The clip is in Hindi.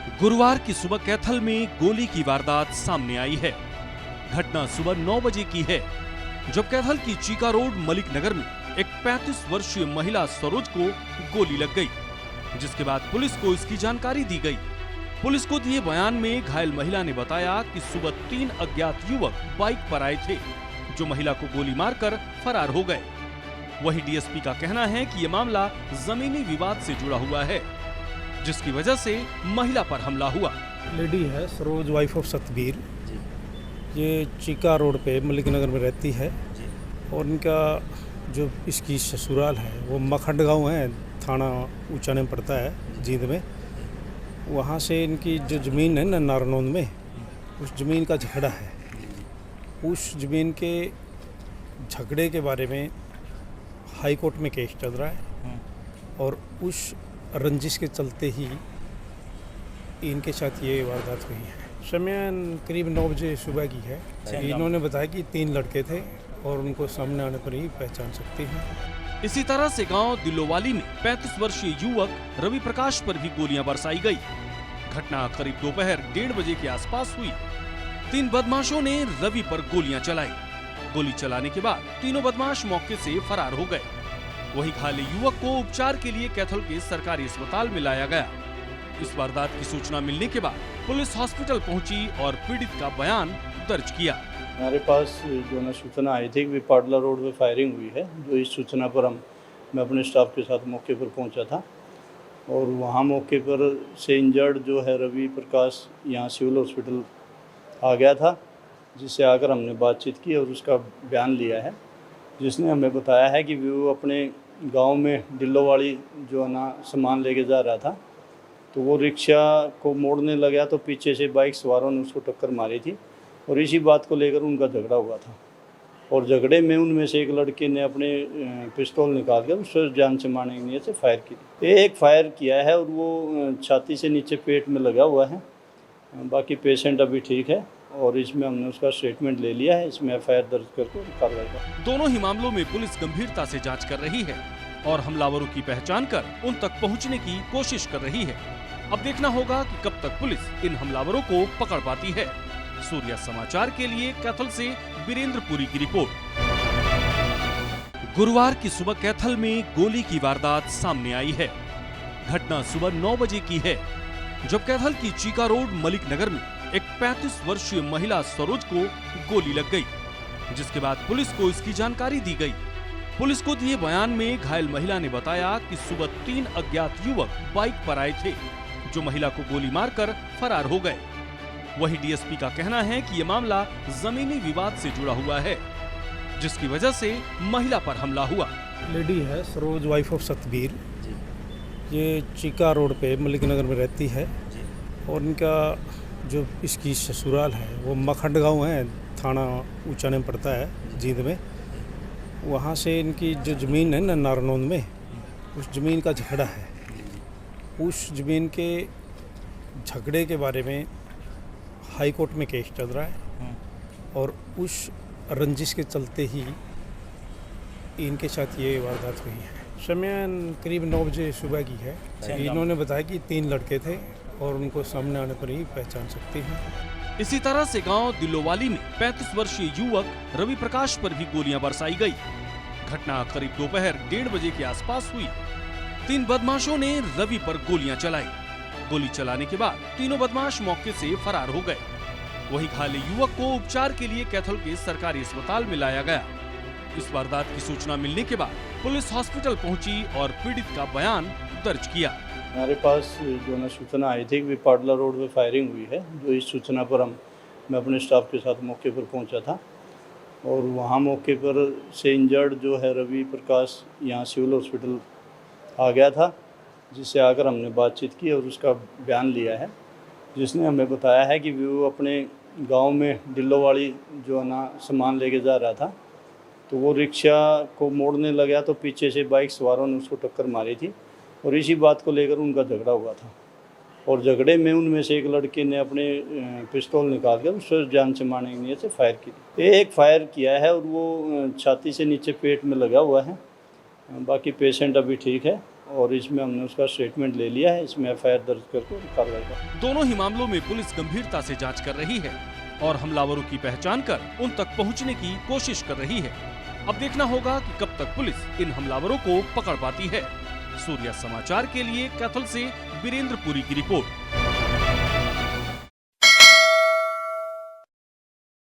गुरुवार की सुबह कैथल में गोली की वारदात सामने आई है। घटना सुबह 9 बजे की है, जब कैथल की चीका रोड मलिक नगर में एक 35 वर्षीय महिला सरोज को गोली लग गई, जिसके बाद पुलिस को इसकी जानकारी दी गई। पुलिस को दिए बयान में घायल महिला ने बताया कि सुबह 3 अज्ञात युवक बाइक पर आए थे, जो महिला को गोली मारकर फरार हो गए। वहीं डीएसपी का कहना है कि ये मामला जमीनी विवाद से जुड़ा हुआ है, जिसकी वजह से महिला पर हमला हुआ। लेडी है सरोज, वाइफ ऑफ सतबीर। ये चीका रोड पे मलिक नगर में रहती है और इनका जो इसकी ससुराल है वो मखंड गांव है, थाना ऊंचाने में पड़ता है जींद में। वहाँ से इनकी जो ज़मीन है ना नारनौंद में, उस ज़मीन का झगड़ा है। उस ज़मीन के झगड़े के बारे में हाई कोर्ट में केस चल रहा है और उस रंजिश के चलते ही इनके साथ ये वारदात हुई है। समय करीब 9 बजे सुबह की है। इन्होंने बताया कि 3 लड़के थे और उनको सामने आने पर ही पहचान सकते हैं। इसी तरह से गांव दिल्लोवाली में 35 वर्षीय युवक रवि प्रकाश पर भी गोलियां बरसाई गई। घटना करीब दोपहर 1:30 बजे के आसपास हुई। 3 बदमाशों ने रवि पर गोलियां चलाई। गोली चलाने के बाद तीनों बदमाश मौके से फरार हो गए। वहीं घायल युवक को उपचार के लिए कैथल के सरकारी अस्पताल में लाया गया। इस वारदात की सूचना मिलने के बाद पुलिस हॉस्पिटल पहुंची और पीड़ित का बयान दर्ज किया। हमारे पास जो ना सूचना आई थी कि पाडला रोड पे फायरिंग हुई है, जो इस सूचना पर मैं अपने स्टाफ के साथ मौके पर पहुंचा था और वहां मौके पर से इंजर्ड जो है रवि प्रकाश यहाँ सिविल हॉस्पिटल आ गया था, जिससे आकर हमने बातचीत की और उसका बयान लिया है, जिसने हमें बताया है कि वो अपने गांव में दिल्लोवाली जो है ना सामान लेके जा रहा था, तो वो रिक्शा को मोड़ने लगा तो पीछे से बाइक सवारों ने उसको टक्कर मारी थी और इसी बात को लेकर उनका झगड़ा हुआ था। और झगड़े में उनमें से एक लड़के ने अपने पिस्तौल निकाल कर उससे जान से मारने की नीयत से फायर की। एक फायर किया है और वो छाती से नीचे पेट में लगा हुआ है। बाकी पेशेंट अभी ठीक है और इसमें हमने उसका स्टेटमेंट ले लिया है। इसमें एफआईआर दर्ज करके कार्रवाई कर। दोनों ही मामलों में पुलिस गंभीरता से जांच कर रही है और हमलावरों की पहचान कर उन तक पहुंचने की कोशिश कर रही है। अब देखना होगा कि कब तक पुलिस इन हमलावरों को पकड़ पाती है। सूर्या समाचार के लिए कैथल से वीरेंद्र पुरी की रिपोर्ट। गुरुवार की सुबह कैथल में गोली की वारदात सामने आई है। घटना सुबह 9 बजे की है, जब कैथल की चीका रोड मलिक नगर में एक 35 वर्षीय महिला सरोज को गोली लग गई, जिसके बाद पुलिस को इसकी जानकारी दी गई। पुलिस को दिए बयान में घायल महिला ने बताया कि सुबह 3 अज्ञात युवक बाइक पर आए थे, जो महिला को गोली मारकर फरार हो गए। वहीं डीएसपी का कहना है कि ये मामला जमीनी विवाद से जुड़ा हुआ है, जिसकी वजह से महिला पर हमला हुआ। लेडी है सरोज, वाइफ ऑफ सतबीर। ये चीका रोड पे मलिक नगर में रहती है और इनका जो इसकी ससुराल है वो मखंड गांव है, थाना ऊंचाने में पड़ता है जींद में। वहाँ से इनकी जो ज़मीन है ना नारनौंद में, उस ज़मीन का झगड़ा है। उस ज़मीन के झगड़े के बारे में हाई कोर्ट में केस चल रहा है और उस रंजिश के चलते ही इनके साथ ये वारदात हुई है। समय करीब 9 बजे सुबह की है। इन्होंने बताया कि 3 लड़के थे और उनको सामने आने पर ही पहचान सकते हैं। इसी तरह से गांव दिल्लोवाली में 35 वर्षीय युवक रवि प्रकाश पर भी गोलियां बरसाई गई। घटना करीब दोपहर 1:30 बजे के आसपास हुई। 3 बदमाशों ने रवि पर गोलियां चलाई। गोली चलाने के बाद तीनों बदमाश मौके से फरार हो गए। वहीं घायल युवक को उपचार के लिए कैथल के सरकारी अस्पताल में लाया गया। इस वारदात की सूचना मिलने के बाद पुलिस हॉस्पिटल पहुंची और पीड़ित का बयान दर्ज किया। हमारे पास जो ना सूचना आई थी कि पाडला रोड पे फायरिंग हुई है, जो इस सूचना पर मैं अपने स्टाफ के साथ मौके पर पहुंचा था और वहां मौके पर से इंजर्ड जो है रवि प्रकाश यहाँ सिविल हॉस्पिटल आ गया था, जिससे आकर हमने बातचीत की और उसका बयान लिया है, जिसने हमें बताया है कि वो अपने गांव में दिल्लोवाली जो है ना सामान लेके जा रहा था, तो वो रिक्शा को मोड़ने लगा तो पीछे से बाइक सवारों ने उसको टक्कर मारी थी और इसी बात को लेकर उनका झगड़ा हुआ था। और झगड़े में उनमें से एक लड़के ने अपने पिस्तौल निकाल कर उससे जान से मारने की नीयत से फायर की। एक फायर किया है और वो छाती से नीचे पेट में लगा हुआ है। बाकी पेशेंट अभी ठीक है और इसमें हमने उसका स्टेटमेंट ले लिया है। इसमें FIR दर्ज करके कार्रवाई कर। दोनों ही मामलों में पुलिस गंभीरता से जांच कर रही है और हमलावरों की पहचान कर उन तक पहुंचने की कोशिश कर रही है। अब देखना होगा कि कब तक पुलिस इन हमलावरों को पकड़ पाती है। सूर्या समाचार के लिए कैथल से वीरेंद्र पुरी की रिपोर्ट।